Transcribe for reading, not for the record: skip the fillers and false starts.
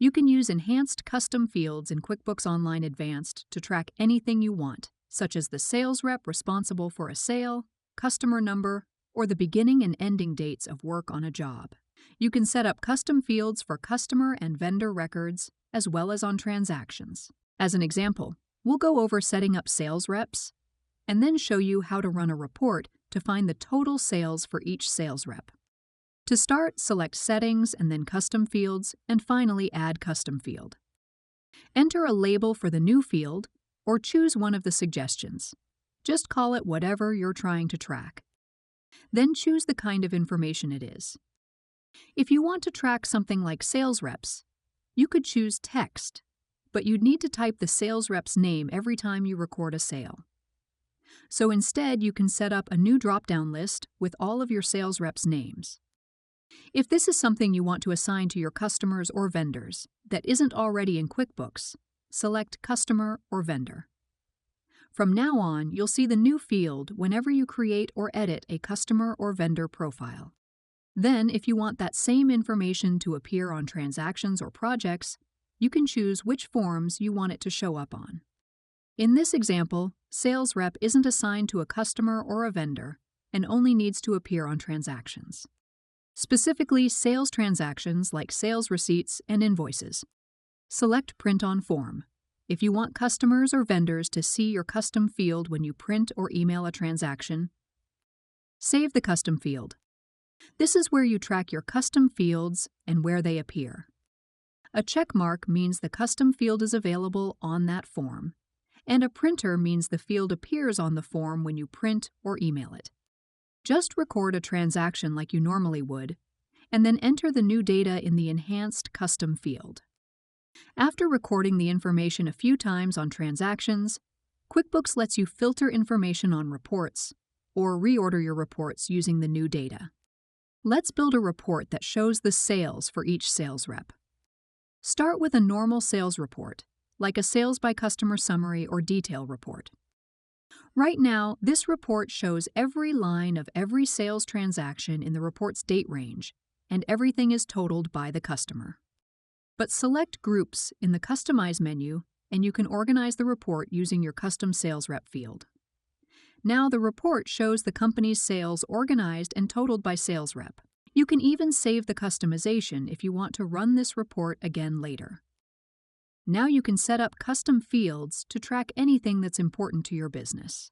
You can use enhanced custom fields in QuickBooks Online Advanced to track anything you want, such as the sales rep responsible for a sale, customer number, or the beginning and ending dates of work on a job. You can set up custom fields for customer and vendor records, as well as on transactions. As an example, we'll go over setting up sales reps, and then show you how to run a report to find the total sales for each sales rep. To start, select Settings and then Custom Fields, and finally add Custom Field. Enter a label for the new field, or choose one of the suggestions. Just call it whatever you're trying to track. Then choose the kind of information it is. If you want to track something like sales reps, you could choose text, but you'd need to type the sales rep's name every time you record a sale. So instead, you can set up a new drop-down list with all of your sales reps' names. If this is something you want to assign to your customers or vendors that isn't already in QuickBooks, select Customer or Vendor. From now on, you'll see the new field whenever you create or edit a customer or vendor profile. Then, if you want that same information to appear on transactions or projects, you can choose which forms you want it to show up on. In this example, sales rep isn't assigned to a customer or a vendor and only needs to appear on transactions. Specifically, sales transactions like sales receipts and invoices. Select Print on Form if you want customers or vendors to see your custom field when you print or email a transaction. Save the custom field. This is where you track your custom fields and where they appear. A check mark means the custom field is available on that form, and a printer means the field appears on the form when you print or email it. Just record a transaction like you normally would, and then enter the new data in the Enhanced Custom field. After recording the information a few times on transactions, QuickBooks lets you filter information on reports, or reorder your reports using the new data. Let's build a report that shows the sales for each sales rep. Start with a normal sales report, like a sales by customer summary or detail report. Right now, this report shows every line of every sales transaction in the report's date range, and everything is totaled by the customer. But select Groups in the Customize menu, and you can organize the report using your custom sales rep field. Now the report shows the company's sales organized and totaled by sales rep. You can even save the customization if you want to run this report again later. Now you can set up custom fields to track anything that's important to your business.